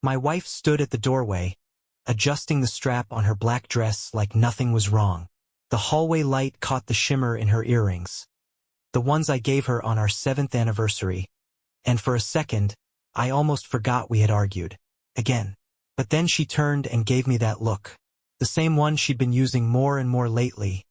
My wife stood at the doorway, adjusting the strap on her black dress like nothing was wrong. The hallway light caught the shimmer in her earrings, the ones I gave her on our 7th anniversary, and for a second, I almost forgot we had argued. Again. But then she turned and gave me that look. The same one she'd been using more and more lately.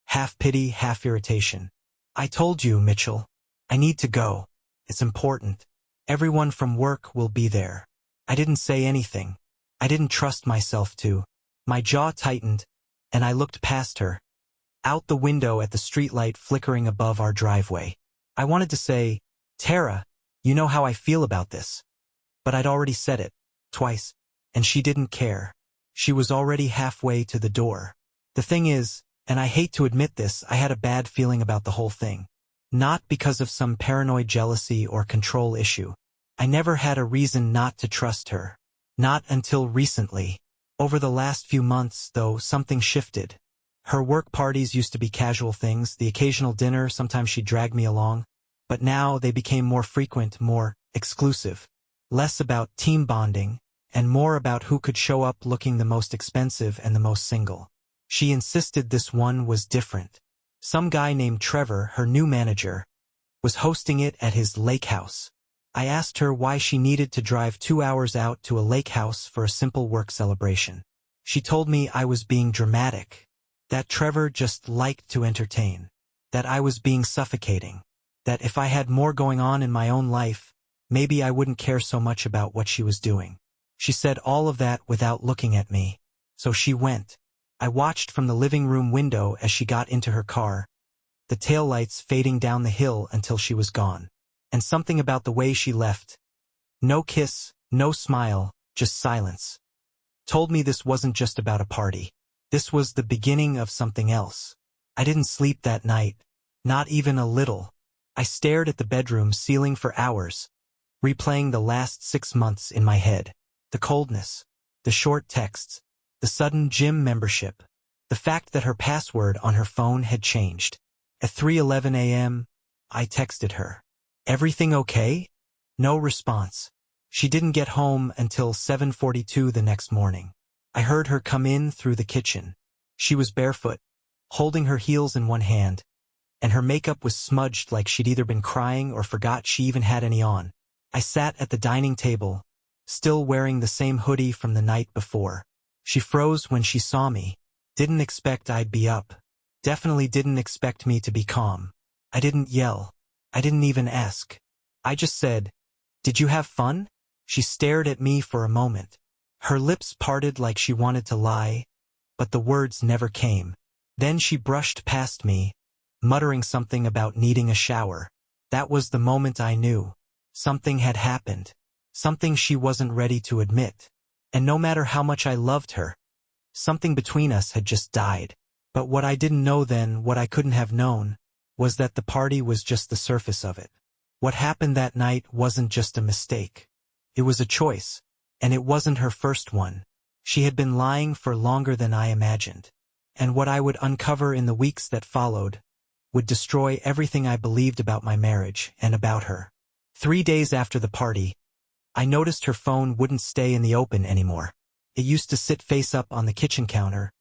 Half pity, half irritation. I told you, Mitchell. I need to go. It's important. Everyone from work will be there. I didn't say anything. I didn't trust myself to. My jaw tightened, and I looked past her, out the window at the streetlight flickering above our driveway. I wanted to say, Tara, you know how I feel about this. But I'd already said it, twice, and she didn't care. She was already halfway to the door. The thing is, and I hate to admit this, I had a bad feeling about the whole thing. Not because of some paranoid jealousy or control issue. I never had a reason not to trust her. Not until recently. Over the last few months, though, something shifted. Her work parties used to be casual things, the occasional dinner, sometimes she'd drag me along. But now they became more frequent, more exclusive. Less about team bonding, and more about who could show up looking the most expensive and the most single. She insisted this one was different. Some guy named Trevor, her new manager, was hosting it at his lake house. I asked her why she needed to drive 2 hours out to a lake house for a simple work celebration. She told me I was being dramatic, that Trevor just liked to entertain, that I was being suffocating, that if I had more going on in my own life, maybe I wouldn't care so much about what she was doing. She said all of that without looking at me. So she went. I watched from the living room window as she got into her car, the taillights fading down the hill until she was gone. And something about the way she left. No kiss, no smile, just silence. Told me this wasn't just about a party. This was the beginning of something else. I didn't sleep that night. Not even a little. I stared at the bedroom ceiling for hours, replaying the last 6 months in my head. The coldness, the short texts, the sudden gym membership, the fact that her password on her phone had changed. At 3:11 a.m., I texted her. Everything okay? No response. She didn't get home until 7:42 the next morning. I heard her come in through the kitchen. She was barefoot, holding her heels in one hand, and her makeup was smudged like she'd either been crying or forgot she even had any on. I sat at the dining table, still wearing the same hoodie from the night before. She froze when she saw me. Didn't expect I'd be up. Definitely didn't expect me to be calm. I didn't yell. I didn't even ask. I just said, "Did you have fun?" She stared at me for a moment. Her lips parted like she wanted to lie, but the words never came. Then she brushed past me, muttering something about needing a shower. That was the moment I knew. Something had happened. Something she wasn't ready to admit. And no matter how much I loved her, something between us had just died. But what I didn't know then, what I couldn't have known, was that the party was just the surface of it. What happened that night wasn't just a mistake. It was a choice, and it wasn't her first one. She had been lying for longer than I imagined. And what I would uncover in the weeks that followed would destroy everything I believed about my marriage and about her. 3 days after the party, I noticed her phone wouldn't stay in the open anymore. It used to sit face up on the kitchen counter,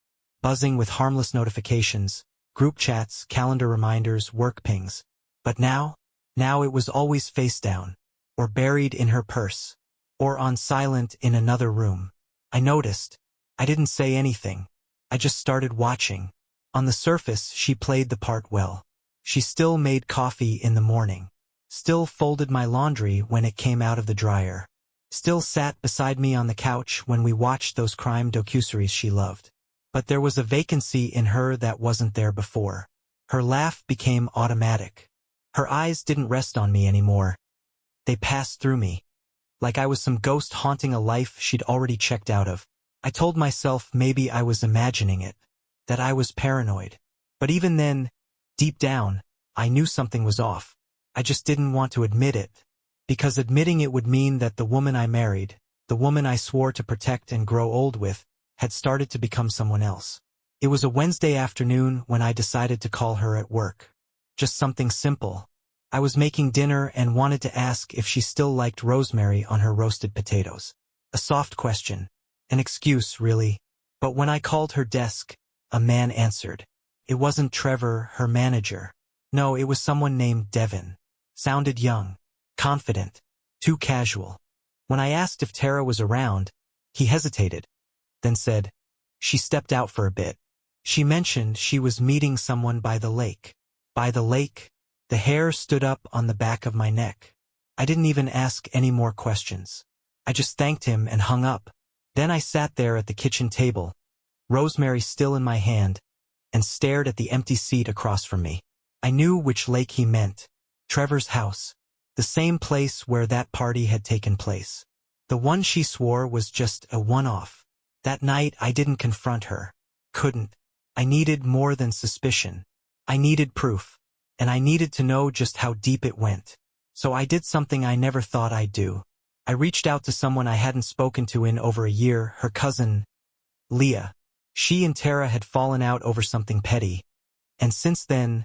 buzzing with harmless notifications, group chats, calendar reminders, work pings. But now it was always face down, or buried in her purse, or on silent in another room. I noticed. I didn't say anything. I just started watching. On the surface, she played the part well. She still made coffee in the morning. Still folded my laundry when it came out of the dryer. Still sat beside me on the couch when we watched those crime docuseries she loved. But there was a vacancy in her that wasn't there before. Her laugh became automatic. Her eyes didn't rest on me anymore. They passed through me, like I was some ghost haunting a life she'd already checked out of. I told myself maybe I was imagining it, that I was paranoid. But even then, deep down, I knew something was off. I just didn't want to admit it, because admitting it would mean that the woman I married, the woman I swore to protect and grow old with, had started to become someone else. It was a Wednesday afternoon when I decided to call her at work. Just something simple. I was making dinner and wanted to ask if she still liked rosemary on her roasted potatoes. A soft question. An excuse, really. But when I called her desk, a man answered. It wasn't Trevor, her manager. No, it was someone named Devin. Sounded young, confident, too casual. When I asked if Tara was around, he hesitated, then said, "She stepped out for a bit." She mentioned she was meeting someone by the lake. By the lake? The hair stood up on the back of my neck. I didn't even ask any more questions. I just thanked him and hung up. Then I sat there at the kitchen table, rosemary still in my hand, and stared at the empty seat across from me. I knew which lake he meant. Trevor's house. The same place where that party had taken place. The one she swore was just a one-off. That night I didn't confront her. Couldn't. I needed more than suspicion. I needed proof. And I needed to know just how deep it went. So I did something I never thought I'd do. I reached out to someone I hadn't spoken to in over a year, her cousin, Leah. She and Tara had fallen out over something petty. And since then,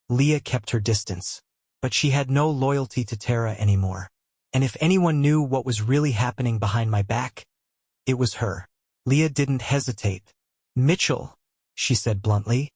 Leah kept her distance. But she had no loyalty to Tara anymore. And if anyone knew what was really happening behind my back, it was her. Leah didn't hesitate. "Mitchell," she said bluntly,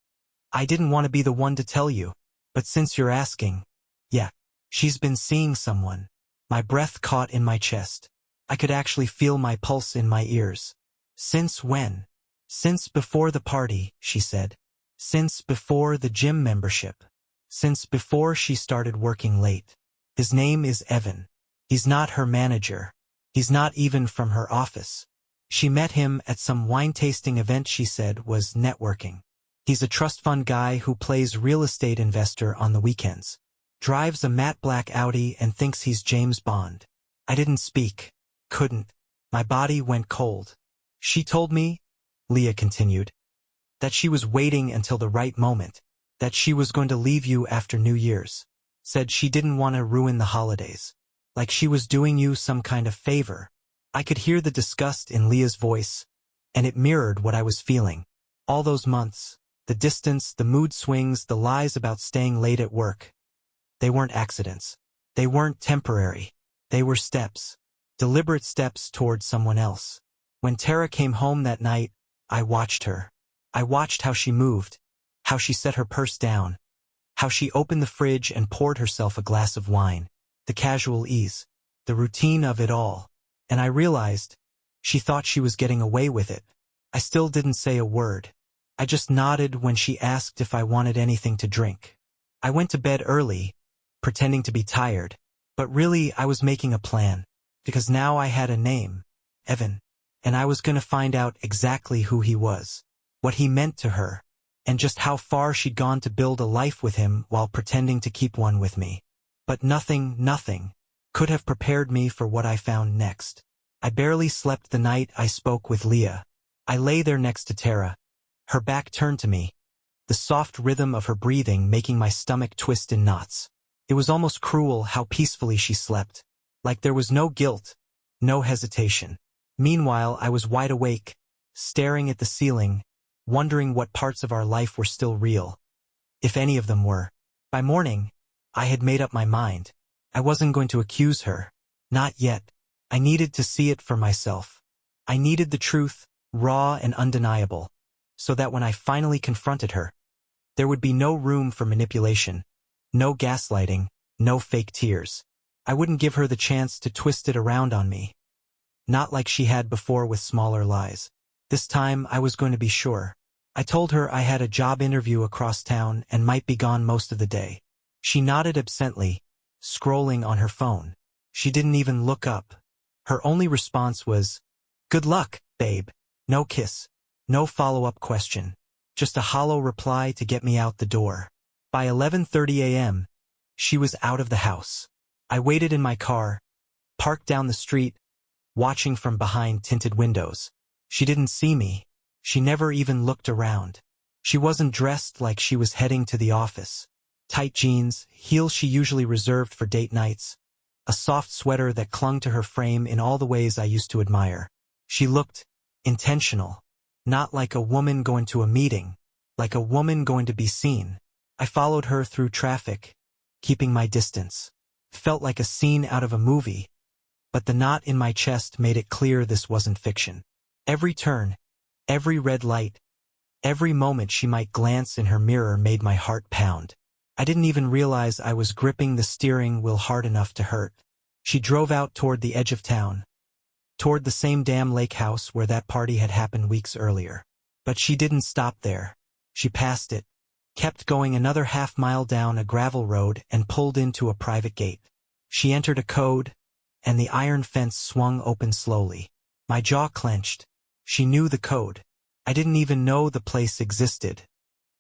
"I didn't want to be the one to tell you. But since you're asking, yeah, she's been seeing someone." My breath caught in my chest. I could actually feel my pulse in my ears. "Since when?" "Since before the party," she said. "Since before the gym membership. Since before she started working late. His name is Evan. He's not her manager. He's not even from her office. She met him at some wine-tasting event she said was networking. He's a trust fund guy who plays real estate investor on the weekends. Drives a matte black Audi and thinks he's James Bond." I didn't speak. Couldn't. My body went cold. "She told me," Leah continued, "that she was waiting until the right moment. That she was going to leave you after New Year's. Said she didn't want to ruin the holidays. Like she was doing you some kind of favor." I could hear the disgust in Leah's voice, and it mirrored what I was feeling. All those months, the distance, the mood swings, the lies about staying late at work. They weren't accidents. They weren't temporary. They were steps. Deliberate steps towards someone else. When Tara came home that night, I watched her. I watched how she moved, how she set her purse down, how she opened the fridge and poured herself a glass of wine. The casual ease, the routine of it all. And I realized, she thought she was getting away with it. I still didn't say a word. I just nodded when she asked if I wanted anything to drink. I went to bed early, pretending to be tired, but really I was making a plan, because now I had a name, Evan, and I was going to find out exactly who he was, what he meant to her, and just how far she'd gone to build a life with him while pretending to keep one with me. But nothing could have prepared me for what I found next. I barely slept the night I spoke with Leah. I lay there next to Tara, her back turned to me, the soft rhythm of her breathing making my stomach twist in knots. It was almost cruel how peacefully she slept, like there was no guilt, no hesitation. Meanwhile, I was wide awake, staring at the ceiling, wondering what parts of our life were still real, if any of them were. By morning, I had made up my mind. I wasn't going to accuse her. Not yet. I needed to see it for myself. I needed the truth, raw and undeniable, so that when I finally confronted her, there would be no room for manipulation, no gaslighting, no fake tears. I wouldn't give her the chance to twist it around on me. Not like she had before with smaller lies. This time I was going to be sure. I told her I had a job interview across town and might be gone most of the day. She nodded absently, scrolling on her phone. She didn't even look up. Her only response was, "Good luck, babe." No kiss. No follow-up question. Just a hollow reply to get me out the door. By 11:30 a.m., she was out of the house. I waited in my car, parked down the street, watching from behind tinted windows. She didn't see me. She never even looked around. She wasn't dressed like she was heading to the office. Tight jeans, heels she usually reserved for date nights, a soft sweater that clung to her frame in all the ways I used to admire. She looked intentional, not like a woman going to a meeting, like a woman going to be seen. I followed her through traffic, keeping my distance. Felt like a scene out of a movie, but the knot in my chest made it clear this wasn't fiction. Every turn, every red light, every moment she might glance in her mirror made my heart pound. I didn't even realize I was gripping the steering wheel hard enough to hurt. She drove out toward the edge of town, toward the same damn lake house where that party had happened weeks earlier. But she didn't stop there. She passed it, kept going another half-mile down a gravel road and pulled into a private gate. She entered a code, and the iron fence swung open slowly. My jaw clenched. She knew the code. I didn't even know the place existed.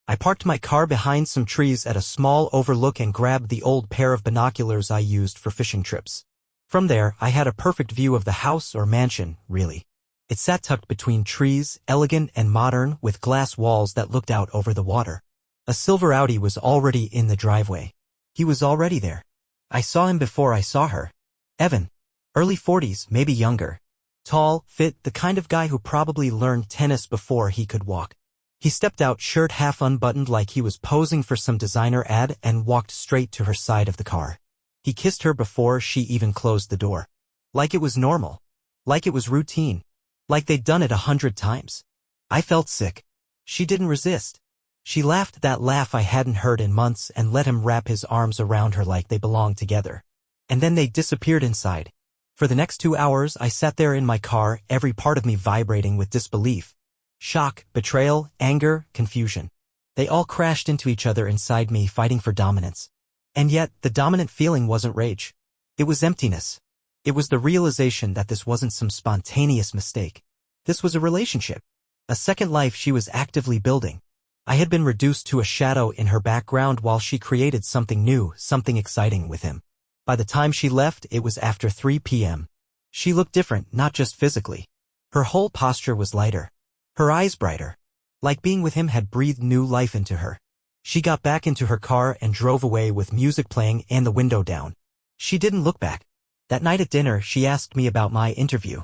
I parked my car behind some trees at a small overlook and grabbed the old pair of binoculars I used for fishing trips. From there, I had a perfect view of the house or mansion, really. It sat tucked between trees, elegant and modern, with glass walls that looked out over the water. A silver Audi was already in the driveway. He was already there. I saw him before I saw her. Evan. Early 40s, maybe younger. Tall, fit, the kind of guy who probably learned tennis before he could walk. He stepped out, shirt half unbuttoned like he was posing for some designer ad, and walked straight to her side of the car. He kissed her before she even closed the door. Like it was normal. Like it was routine. Like they'd done it 100 times. I felt sick. She didn't resist. She laughed that laugh I hadn't heard in months and let him wrap his arms around her like they belonged together. And then they disappeared inside. For the next 2 hours I sat there in my car, every part of me vibrating with disbelief. Shock, betrayal, anger, confusion. They all crashed into each other inside me, fighting for dominance. And yet, the dominant feeling wasn't rage. It was emptiness. It was the realization that this wasn't some spontaneous mistake. This was a relationship. A second life she was actively building. I had been reduced to a shadow in her background while she created something new, something exciting with him. By the time she left, it was after 3 p.m. She looked different, not just physically. Her whole posture was lighter. Her eyes brighter. Like being with him had breathed new life into her. She got back into her car and drove away with music playing and the window down. She didn't look back. That night at dinner, she asked me about my interview.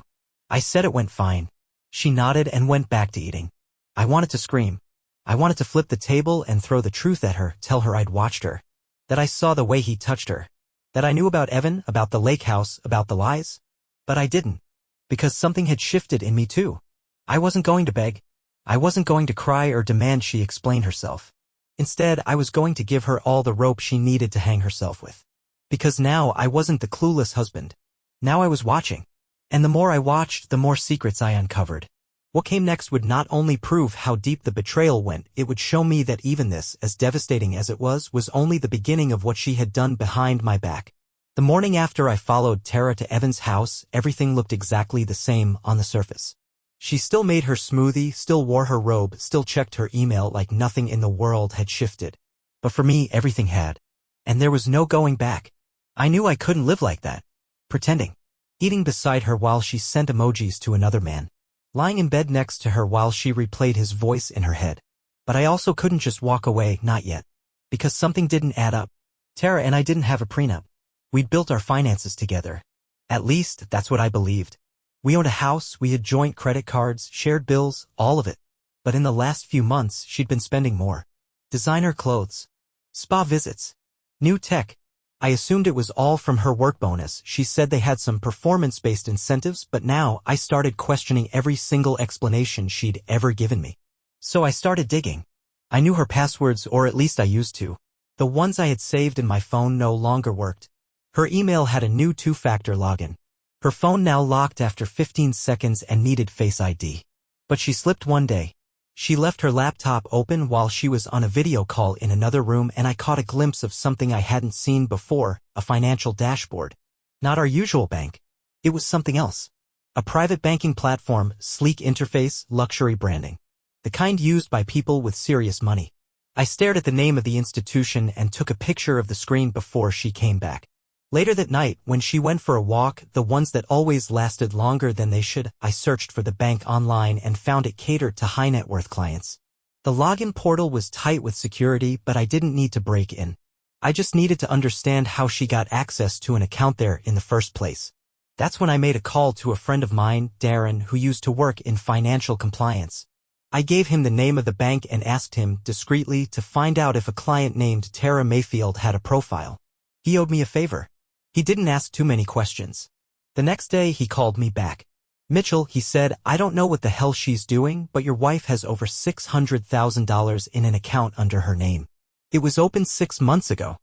I said it went fine. She nodded and went back to eating. I wanted to scream. I wanted to flip the table and throw the truth at her, tell her I'd watched her. That I saw the way he touched her. That I knew about Evan, about the lake house, about the lies. But I didn't. Because something had shifted in me too. I wasn't going to beg. I wasn't going to cry or demand she explain herself. Instead, I was going to give her all the rope she needed to hang herself with. Because now I wasn't the clueless husband. Now I was watching. And the more I watched, the more secrets I uncovered. What came next would not only prove how deep the betrayal went, it would show me that even this, as devastating as it was only the beginning of what she had done behind my back. The morning after I followed Tara to Evan's house, everything looked exactly the same on the surface. She still made her smoothie, still wore her robe, still checked her email like nothing in the world had shifted. But for me, everything had. And there was no going back. I knew I couldn't live like that. Pretending. Eating beside her while she sent emojis to another man. Lying in bed next to her while she replayed his voice in her head. But I also couldn't just walk away, not yet. Because something didn't add up. Tara and I didn't have a prenup. We'd built our finances together. At least, that's what I believed. We owned a house, we had joint credit cards, shared bills, all of it. But in the last few months, she'd been spending more. Designer clothes. Spa visits. New tech. I assumed it was all from her work bonus. She said they had some performance-based incentives, but now I started questioning every single explanation she'd ever given me. So I started digging. I knew her passwords, or at least I used to. The ones I had saved in my phone no longer worked. Her email had a new 2-factor login. Her phone now locked after 15 seconds and needed Face ID. But she slipped one day. She left her laptop open while she was on a video call in another room, and I caught a glimpse of something I hadn't seen before, a financial dashboard. Not our usual bank. It was something else. A private banking platform, sleek interface, luxury branding. The kind used by people with serious money. I stared at the name of the institution and took a picture of the screen before she came back. Later that night, when she went for a walk, the ones that always lasted longer than they should, I searched for the bank online and found it catered to high-net-worth clients. The login portal was tight with security, but I didn't need to break in. I just needed to understand how she got access to an account there in the first place. That's when I made a call to a friend of mine, Darren, who used to work in financial compliance. I gave him the name of the bank and asked him, discreetly, to find out if a client named Tara Mayfield had a profile. He owed me a favor. He didn't ask too many questions. The next day he called me back. Mitchell, he said, I don't know what the hell she's doing, but your wife has over $600,000 in an account under her name. It was opened 6 months ago.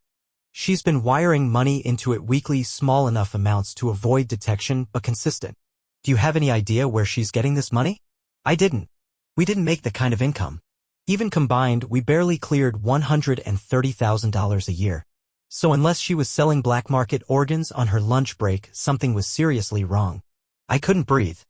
She's been wiring money into it weekly, small enough amounts to avoid detection but consistent. Do you have any idea where she's getting this money? I didn't. We didn't make the kind of income. Even combined, we barely cleared $130,000 a year. So unless she was selling black market organs on her lunch break, something was seriously wrong. I couldn't breathe.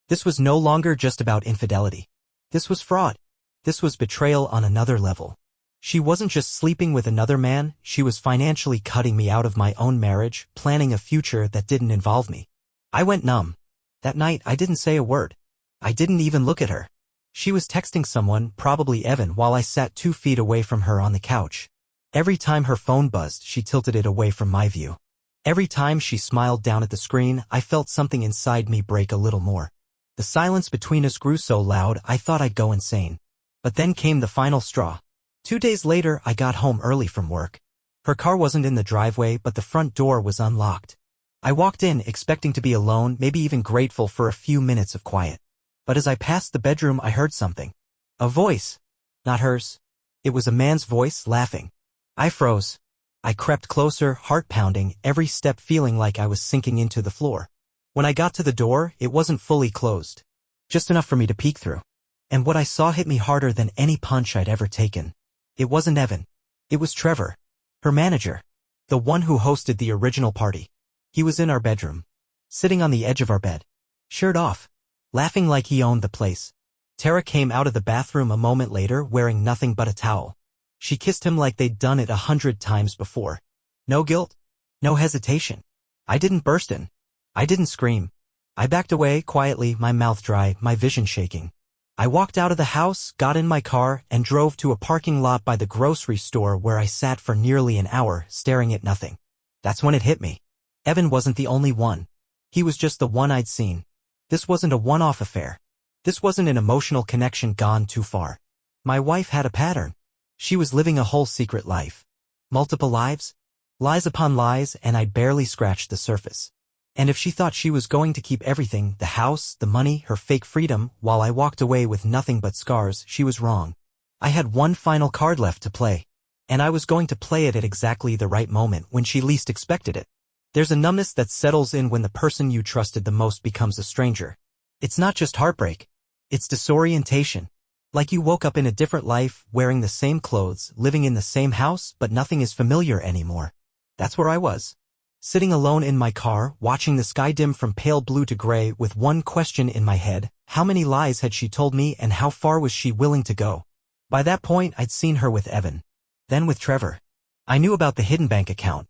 This was no longer just about infidelity. This was fraud. This was betrayal on another level. She wasn't just sleeping with another man, she was financially cutting me out of my own marriage, planning a future that didn't involve me. I went numb. That night, I didn't say a word. I didn't even look at her. She was texting someone, probably Evan, while I sat 2 feet away from her on the couch. Every time her phone buzzed, she tilted it away from my view. Every time she smiled down at the screen, I felt something inside me break a little more. The silence between us grew so loud, I thought I'd go insane. But then came the final straw. 2 days later, I got home early from work. Her car wasn't in the driveway, but the front door was unlocked. I walked in, expecting to be alone, maybe even grateful for a few minutes of quiet. But as I passed the bedroom, I heard something. A voice. Not hers. It was a man's voice, laughing. I froze. I crept closer, heart pounding, every step feeling like I was sinking into the floor. When I got to the door, it wasn't fully closed. Just enough for me to peek through. And what I saw hit me harder than any punch I'd ever taken. It wasn't Evan. It was Trevor. Her manager. The one who hosted the original party. He was in our bedroom. Sitting on the edge of our bed. Shirt off. Laughing like he owned the place. Tara came out of the bathroom a moment later wearing nothing but a towel. She kissed him like they'd done it 100 times before. No guilt. No hesitation. I didn't burst in. I didn't scream. I backed away quietly, my mouth dry, my vision shaking. I walked out of the house, got in my car, and drove to a parking lot by the grocery store where I sat for nearly an hour, staring at nothing. That's when it hit me. Evan wasn't the only one. He was just the one I'd seen. This wasn't a one-off affair. This wasn't an emotional connection gone too far. My wife had a pattern. She was living a whole secret life. Multiple lives? Lies upon lies, and I'd barely scratched the surface. And if she thought she was going to keep everything, the house, the money, her fake freedom, while I walked away with nothing but scars, she was wrong. I had one final card left to play. And I was going to play it at exactly the right moment when she least expected it. There's a numbness that settles in when the person you trusted the most becomes a stranger. It's not just heartbreak. It's disorientation. Like you woke up in a different life, wearing the same clothes, living in the same house, but nothing is familiar anymore. That's where I was. Sitting alone in my car, watching the sky dim from pale blue to gray with one question in my head: how many lies had she told me and how far was she willing to go? By that point, I'd seen her with Evan. Then with Trevor. I knew about the hidden bank account.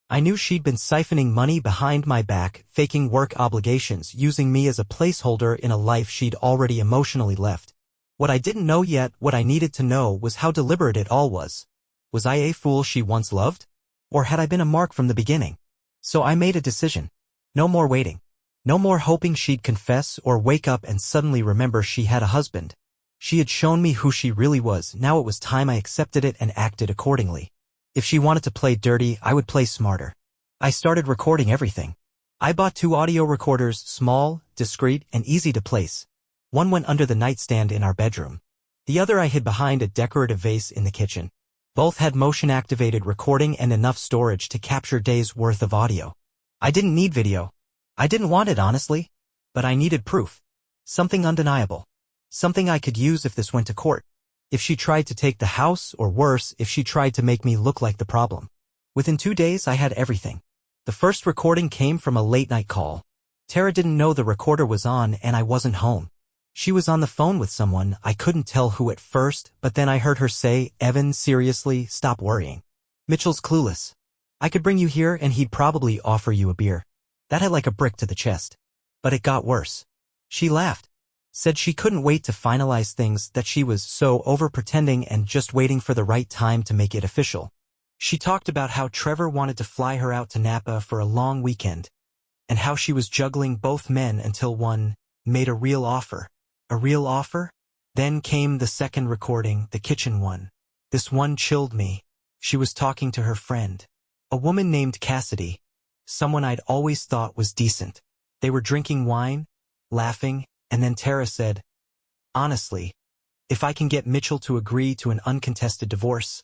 I knew she'd been siphoning money behind my back, faking work obligations, using me as a placeholder in a life she'd already emotionally left. What I didn't know yet, what I needed to know, was how deliberate it all was. Was I a fool she once loved? Or had I been a mark from the beginning? So I made a decision. No more waiting. No more hoping she'd confess or wake up and suddenly remember she had a husband. She had shown me who she really was. Now it was time I accepted it and acted accordingly. If she wanted to play dirty, I would play smarter. I started recording everything. I bought 2 audio recorders, small, discreet, and easy to place. One went under the nightstand in our bedroom. The other I hid behind a decorative vase in the kitchen. Both had motion-activated recording and enough storage to capture days' worth of audio. I didn't need video. I didn't want it, honestly. But I needed proof. Something undeniable. Something I could use if this went to court. If she tried to take the house, or worse, if she tried to make me look like the problem. Within 2 days, I had everything. The first recording came from a late-night call. Tara didn't know the recorder was on and I wasn't home. She was on the phone with someone. I couldn't tell who at first, but then I heard her say, "Evan, seriously, stop worrying. Mitchell's clueless. I could bring you here and he'd probably offer you a beer." That had like a brick to the chest. But it got worse. She laughed. Said she couldn't wait to finalize things, that she was so over-pretending and just waiting for the right time to make it official. She talked about how Trevor wanted to fly her out to Napa for a long weekend, and how she was juggling both men until one made a real offer. A real offer? Then came the second recording, the kitchen one. This one chilled me. She was talking to her friend. A woman named Cassidy. Someone I'd always thought was decent. They were drinking wine, laughing, and then Tara said, "Honestly, if I can get Mitchell to agree to an uncontested divorce,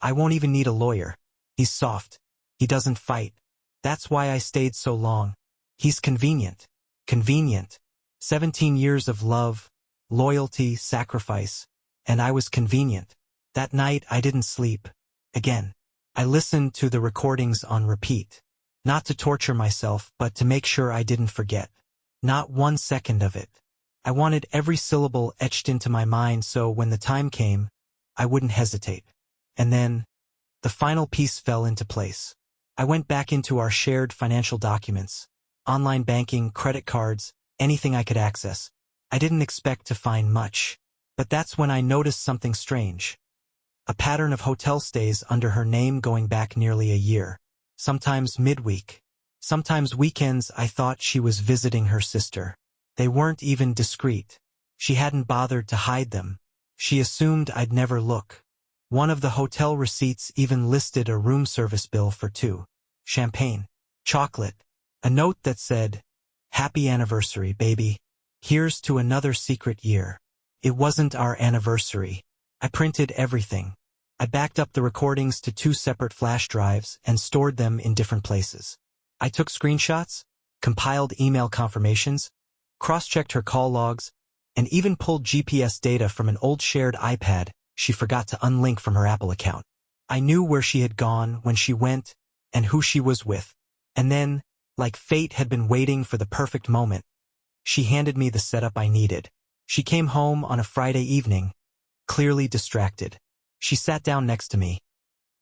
I won't even need a lawyer. He's soft. He doesn't fight. That's why I stayed so long. He's convenient. Convenient. 17 years of love, loyalty, sacrifice, and I was convenient. That night I didn't sleep. Again. I listened to the recordings on repeat. Not to torture myself, but to make sure I didn't forget. Not 1 second of it. I wanted every syllable etched into my mind so when the time came, I wouldn't hesitate. And then, the final piece fell into place. I went back into our shared financial documents, online banking, credit cards, anything I could access. I didn't expect to find much. But that's when I noticed something strange. A pattern of hotel stays under her name going back nearly a year. Sometimes midweek. Sometimes weekends. I thought she was visiting her sister. They weren't even discreet. She hadn't bothered to hide them. She assumed I'd never look. One of the hotel receipts even listed a room service bill for 2. Champagne. Chocolate. A note that said, "Happy anniversary, baby. Here's to another secret year." It wasn't our anniversary. I printed everything. I backed up the recordings to 2 separate flash drives and stored them in different places. I took screenshots, compiled email confirmations, cross-checked her call logs, and even pulled GPS data from an old shared iPad she forgot to unlink from her Apple account. I knew where she had gone, when she went, and who she was with. And then, like fate had been waiting for the perfect moment, she handed me the setup I needed. She came home on a Friday evening, clearly distracted. She sat down next to me,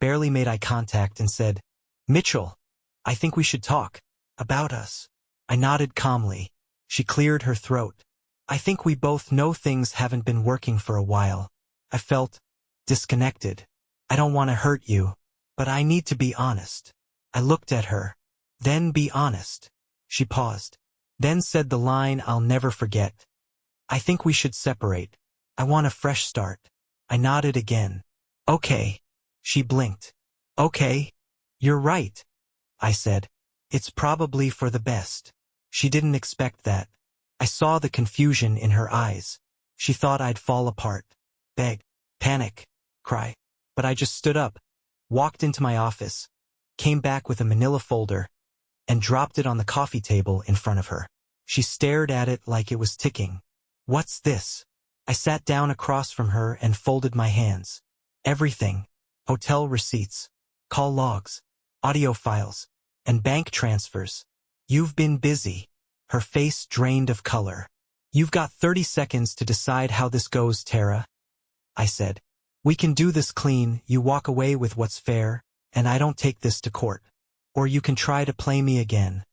barely made eye contact, and said, "Mitchell, I think we should talk. About us." I nodded calmly. She cleared her throat. "I think we both know things haven't been working for a while." I felt disconnected. "I don't want to hurt you, but I need to be honest." I looked at her. "Then be honest." She paused, then said the line I'll never forget. "I think we should separate. I want a fresh start." I nodded again. "Okay." She blinked. "Okay. You're right," I said. "It's probably for the best." She didn't expect that. I saw the confusion in her eyes. She thought I'd fall apart. Beg, panic, cry. But I just stood up, walked into my office, came back with a manila folder, and dropped it on the coffee table in front of her. She stared at it like it was ticking. "What's this?" I sat down across from her and folded my hands. "Everything. Hotel receipts, call logs, audio files, and bank transfers. You've been busy." Her face drained of color. "You've got 30 seconds to decide how this goes, Tara," I said. "We can do this clean. You walk away with what's fair, and I don't take this to court. Or you can try to play me again,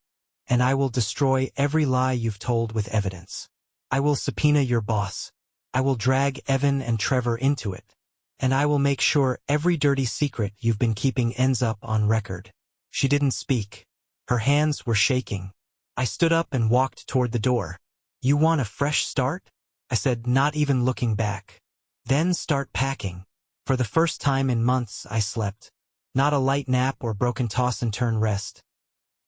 and I will destroy every lie you've told with evidence. I will subpoena your boss. I will drag Evan and Trevor into it. And I will make sure every dirty secret you've been keeping ends up on record." She didn't speak. Her hands were shaking. I stood up and walked toward the door. "You want a fresh start?" I said, not even looking back. "Then start packing." For the first time in months I slept. Not a light nap or broken toss-and-turn rest.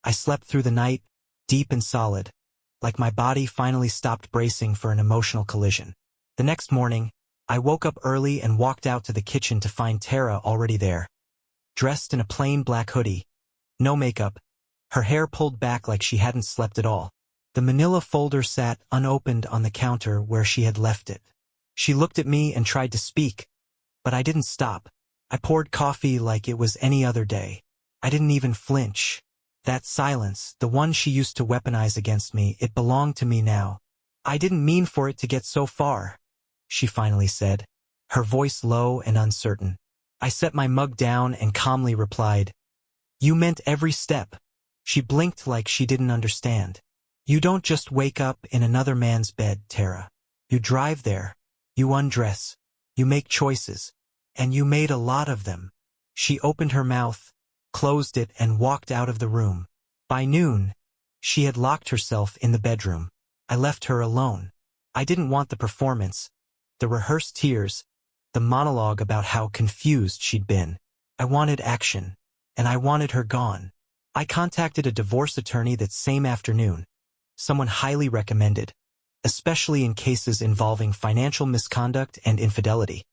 I slept through the night, deep and solid, like my body finally stopped bracing for an emotional collision. The next morning, I woke up early and walked out to the kitchen to find Tara already there. Dressed in a plain black hoodie, no makeup, her hair pulled back like she hadn't slept at all. The manila folder sat unopened on the counter where she had left it. She looked at me and tried to speak, but I didn't stop. I poured coffee like it was any other day. I didn't even flinch. That silence, the one she used to weaponize against me, it belonged to me now. "I didn't mean for it to get so far," she finally said, her voice low and uncertain. I set my mug down and calmly replied, "You meant every step." She blinked like she didn't understand. "You don't just wake up in another man's bed, Tara. You drive there. You undress. You make choices. And you made a lot of them." She opened her mouth, closed it, and walked out of the room. By noon, she had locked herself in the bedroom. I left her alone. I didn't want the performance, the rehearsed tears, the monologue about how confused she'd been. I wanted action, and I wanted her gone. I contacted a divorce attorney that same afternoon. someone highly recommended, especially in cases involving financial misconduct and infidelity.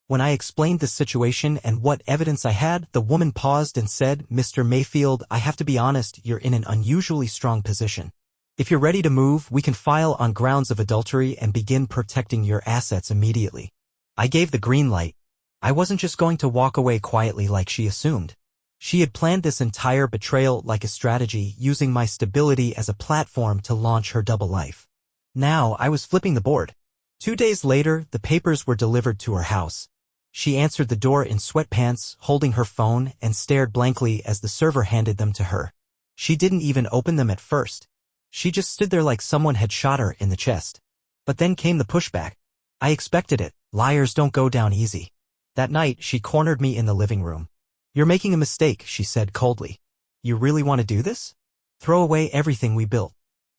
When I explained the situation and what evidence I had, the woman paused and said, "Mr. Mayfield, I have to be honest, you're in an unusually strong position. If you're ready to move, we can file on grounds of adultery and begin protecting your assets immediately." I gave the green light. I wasn't just going to walk away quietly like she assumed. She had planned this entire betrayal like a strategy, using my stability as a platform to launch her double life. Now I was flipping the board. 2 days later, the papers were delivered to her house. She answered the door in sweatpants, holding her phone, and stared blankly as the server handed them to her. She didn't even open them at first. She just stood there like someone had shot her in the chest. But then came the pushback. I expected it. Liars don't go down easy. That night, she cornered me in the living room. "You're making a mistake," she said coldly. "You really want to do this? Throw away everything we built."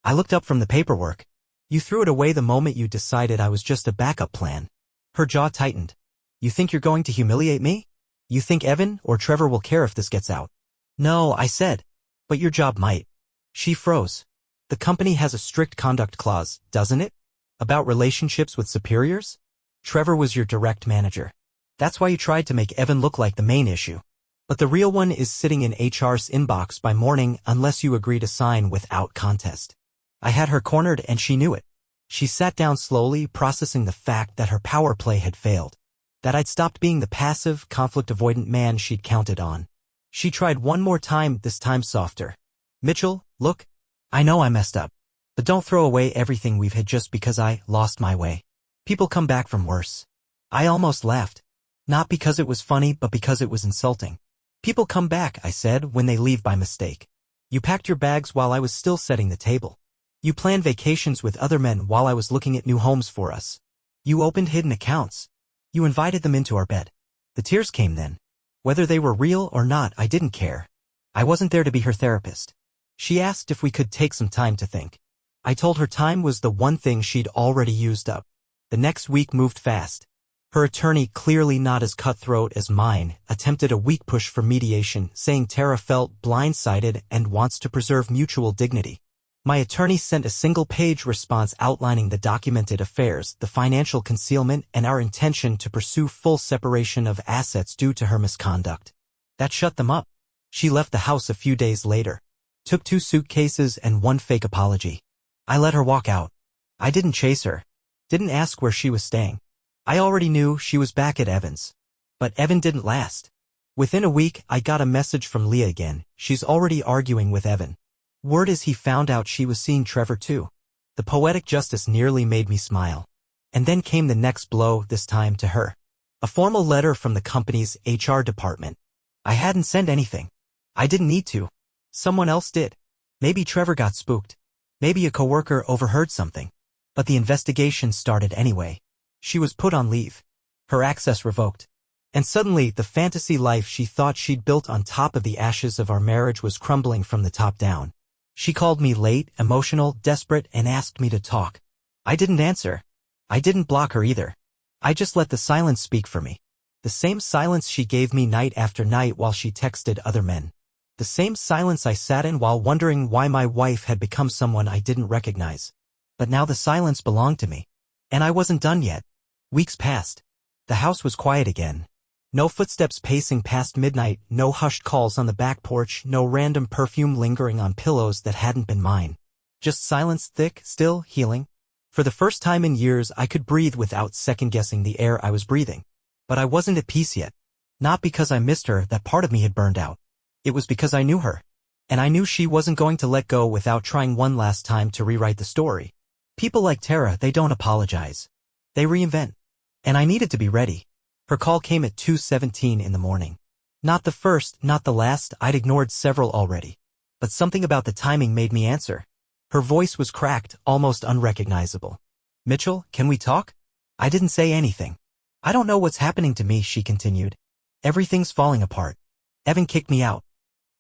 I looked up from the paperwork. "You threw it away the moment you decided I was just a backup plan." Her jaw tightened. "You think you're going to humiliate me? You think Evan or Trevor will care if this gets out?" "No," I said. "But your job might." She froze. "The company has a strict conduct clause, doesn't it? About relationships with superiors? Trevor was your direct manager. That's why you tried to make Evan look like the main issue. But the real one is sitting in HR's inbox by morning unless you agree to sign without contest." I had her cornered and she knew it. She sat down slowly, processing the fact that her power play had failed. That I'd stopped being the passive, conflict-avoidant man she'd counted on. She tried one more time, this time softer. "Mitchell, look, I know I messed up. But don't throw away everything we've had just because I lost my way. People come back from worse." I almost laughed. Not because it was funny, but because it was insulting. "People come back," I said, "when they leave by mistake. You packed your bags while I was still setting the table. You planned vacations with other men while I was looking at new homes for us. You opened hidden accounts. You invited them into our bed." The tears came then. Whether they were real or not, I didn't care. I wasn't there to be her therapist. She asked if we could take some time to think. I told her time was the one thing she'd already used up. The next week moved fast. Her attorney, clearly not as cutthroat as mine, attempted a weak push for mediation, saying Tara felt blindsided and wants to preserve mutual dignity. My attorney sent a single-page response outlining the documented affairs, the financial concealment, and our intention to pursue full separation of assets due to her misconduct. That shut them up. She left the house a few days later. Took 2 suitcases and 1 fake apology. I let her walk out. I didn't chase her. Didn't ask where she was staying. I already knew she was back at Evan's. But Evan didn't last. Within a week, I got a message from Leah again. She's already arguing with Evan. Word is he found out she was seeing Trevor too. The poetic justice nearly made me smile. And then came the next blow, this time to her. A formal letter from the company's HR department. I hadn't sent anything. I didn't need to. Someone else did. Maybe Trevor got spooked. Maybe a coworker overheard something. But the investigation started anyway. She was put on leave. Her access revoked. And suddenly, the fantasy life she thought she'd built on top of the ashes of our marriage was crumbling from the top down. She called me late, emotional, desperate, and asked me to talk. I didn't answer. I didn't block her either. I just let the silence speak for me. The same silence she gave me night after night while she texted other men. The same silence I sat in while wondering why my wife had become someone I didn't recognize. But now the silence belonged to me. And I wasn't done yet. Weeks passed. The house was quiet again. No footsteps pacing past midnight, no hushed calls on the back porch, no random perfume lingering on pillows that hadn't been mine. Just silence, thick, still, healing. For the first time in years, I could breathe without second-guessing the air I was breathing. But I wasn't at peace yet. Not because I missed her, that part of me had burned out. It was because I knew her. And I knew she wasn't going to let go without trying one last time to rewrite the story. People like Tara, they don't apologize. They reinvent. And I needed to be ready. Her call came at 2:17 in the morning. Not the first, not the last, I'd ignored several already. But something about the timing made me answer. Her voice was cracked, almost unrecognizable. "Mitchell, can we talk?" I didn't say anything. "I don't know what's happening to me," she continued. "Everything's falling apart. Evan kicked me out.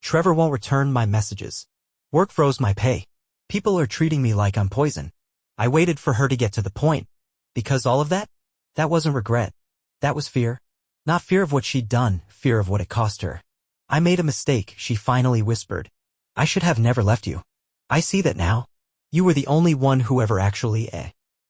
Trevor won't return my messages. Work froze my pay. People are treating me like I'm poison." I waited for her to get to the point. Because all of that? That wasn't regret. That was fear. Not fear of what she'd done, fear of what it cost her. "I made a mistake," she finally whispered. "I should have never left you. I see that now. You were the only one who ever actually.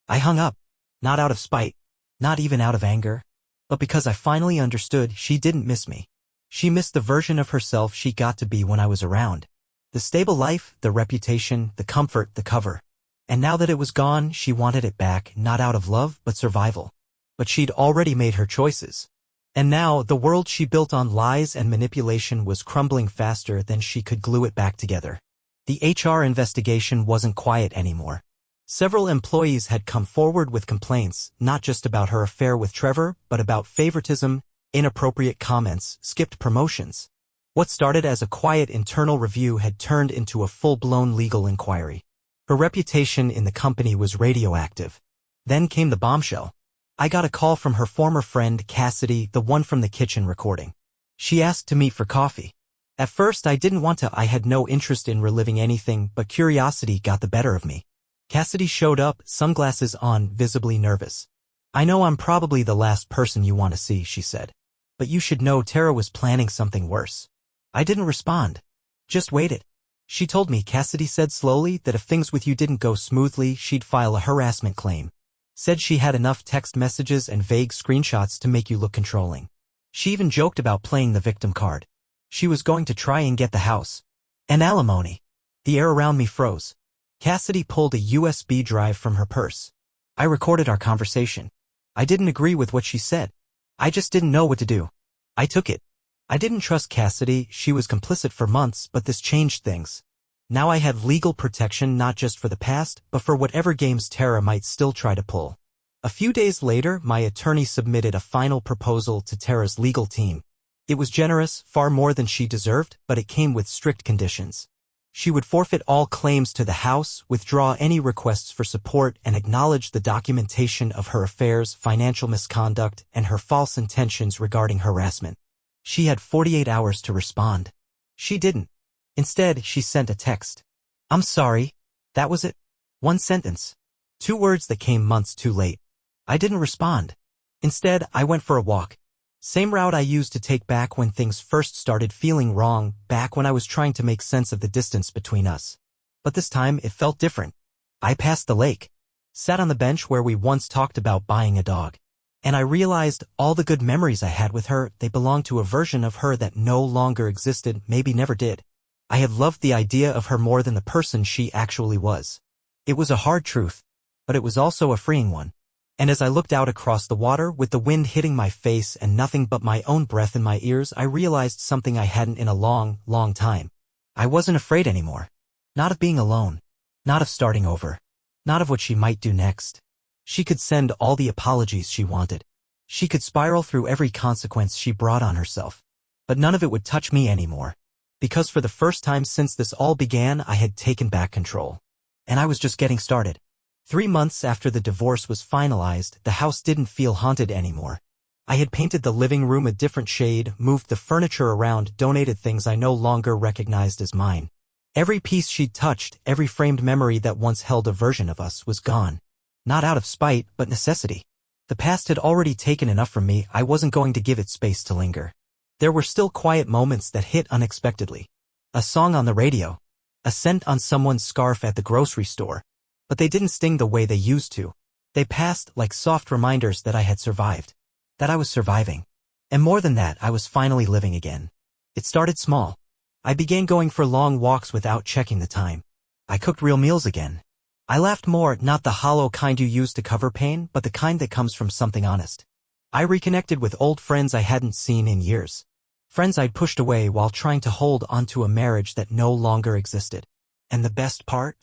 I hung up. Not out of spite. Not even out of anger. But because I finally understood she didn't miss me. She missed the version of herself she got to be when I was around. The stable life, the reputation, the comfort, the cover. And now that it was gone, she wanted it back, not out of love, but survival. But she'd already made her choices. And now, the world she built on lies and manipulation was crumbling faster than she could glue it back together. The HR investigation wasn't quiet anymore. Several employees had come forward with complaints, not just about her affair with Trevor, but about favoritism, inappropriate comments, skipped promotions. What started as a quiet internal review had turned into a full-blown legal inquiry. Her reputation in the company was radioactive. Then came the bombshell. I got a call from her former friend Cassidy, the one from the kitchen recording. She asked to meet for coffee. At first I didn't want to. I had no interest in reliving anything, but curiosity got the better of me. Cassidy showed up, sunglasses on, visibly nervous. I know I'm probably the last person you want to see, she said. But you should know Tara was planning something worse. I didn't respond. Just waited. She told me, Cassidy said slowly, that if things with you didn't go smoothly, she'd file a harassment claim. Said she had enough text messages and vague screenshots to make you look controlling. She even joked about playing the victim card. She was going to try and get the house. And alimony. The air around me froze. Cassidy pulled a USB drive from her purse. I recorded our conversation. I didn't agree with what she said. I just didn't know what to do. I took it. I didn't trust Cassidy. She was complicit for months, but this changed things. Now I had legal protection not just for the past, but for whatever games Tara might still try to pull. A few days later, my attorney submitted a final proposal to Tara's legal team. It was generous, far more than she deserved, but it came with strict conditions. She would forfeit all claims to the house, withdraw any requests for support, and acknowledge the documentation of her affairs, financial misconduct, and her false intentions regarding harassment. She had 48 hours to respond. She didn't. Instead, she sent a text. I'm sorry. That was it. One sentence. 2 words that came months too late. I didn't respond. Instead, I went for a walk. Same route I used to take back when things first started feeling wrong, back when I was trying to make sense of the distance between us. But this time, it felt different. I passed the lake. Sat on the bench where we once talked about buying a dog. And I realized all the good memories I had with her, they belonged to a version of her that no longer existed, maybe never did. I had loved the idea of her more than the person she actually was. It was a hard truth, but it was also a freeing one. And as I looked out across the water with the wind hitting my face and nothing but my own breath in my ears, I realized something I hadn't in a long, long time. I wasn't afraid anymore. Not of being alone. Not of starting over. Not of what she might do next. She could send all the apologies she wanted. She could spiral through every consequence she brought on herself. But none of it would touch me anymore. Because for the first time since this all began, I had taken back control. And I was just getting started. 3 months after the divorce was finalized, the house didn't feel haunted anymore. I had painted the living room a different shade, moved the furniture around, donated things I no longer recognized as mine. Every piece she'd touched, every framed memory that once held a version of us was gone. Not out of spite, but necessity. The past had already taken enough from me. I wasn't going to give it space to linger. There were still quiet moments that hit unexpectedly. A song on the radio. A scent on someone's scarf at the grocery store. But they didn't sting the way they used to. They passed like soft reminders that I had survived. That I was surviving. And more than that, I was finally living again. It started small. I began going for long walks without checking the time. I cooked real meals again. I laughed more, not the hollow kind you use to cover pain, but the kind that comes from something honest. I reconnected with old friends I hadn't seen in years. Friends I'd pushed away while trying to hold onto a marriage that no longer existed. And the best part?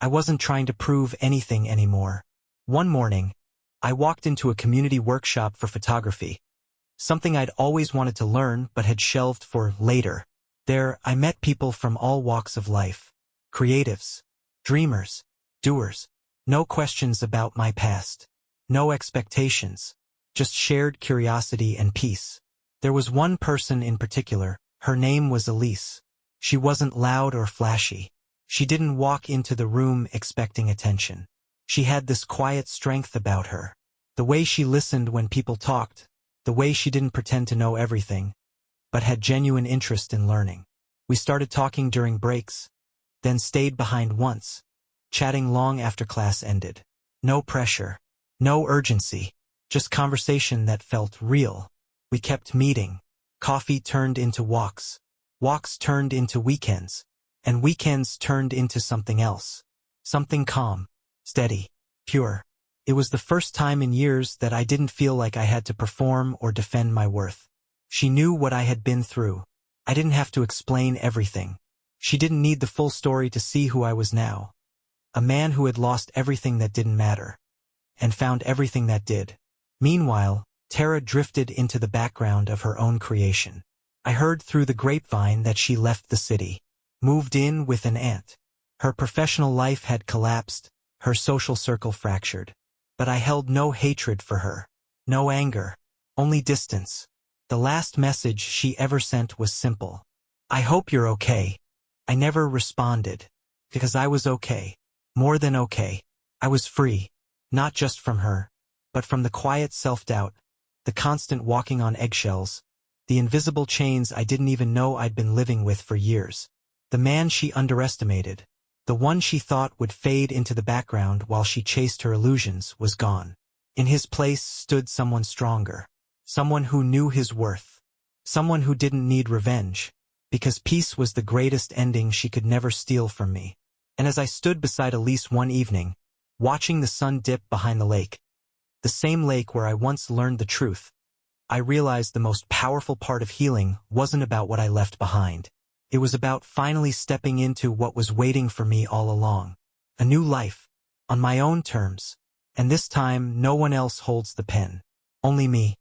I wasn't trying to prove anything anymore. One morning, I walked into a community workshop for photography. Something I'd always wanted to learn but had shelved for later. There, I met people from all walks of life. Creatives. Dreamers. Doers. No questions about my past. No expectations. Just shared curiosity and peace. There was one person in particular. Her name was Elise. She wasn't loud or flashy. She didn't walk into the room expecting attention. She had this quiet strength about her. The way she listened when people talked. The way she didn't pretend to know everything, but had genuine interest in learning. We started talking during breaks, then stayed behind once. chatting long after class ended. No pressure. No urgency. Just conversation that felt real. We kept meeting. Coffee turned into walks. Walks turned into weekends. And weekends turned into something else. Something calm, steady, pure. It was the first time in years that I didn't feel like I had to perform or defend my worth. She knew what I had been through. I didn't have to explain everything. She didn't need the full story to see who I was now. A man who had lost everything that didn't matter. And found everything that did. Meanwhile, Tara drifted into the background of her own creation. I heard through the grapevine that she left the city. Moved in with an aunt. Her professional life had collapsed, her social circle fractured. But I held no hatred for her. No anger. Only distance. The last message she ever sent was simple. I hope you're okay. I never responded. Because I was okay. More than okay. I was free. Not just from her, but from the quiet self-doubt, the constant walking on eggshells, the invisible chains I didn't even know I'd been living with for years. The man she underestimated, the one she thought would fade into the background while she chased her illusions, was gone. In his place stood someone stronger. Someone who knew his worth. Someone who didn't need revenge. Because peace was the greatest ending she could never steal from me. And as I stood beside Elise one evening, watching the sun dip behind the lake, the same lake where I once learned the truth, I realized the most powerful part of healing wasn't about what I left behind. It was about finally stepping into what was waiting for me all along. A new life. On my own terms. And this time, no one else holds the pen. Only me.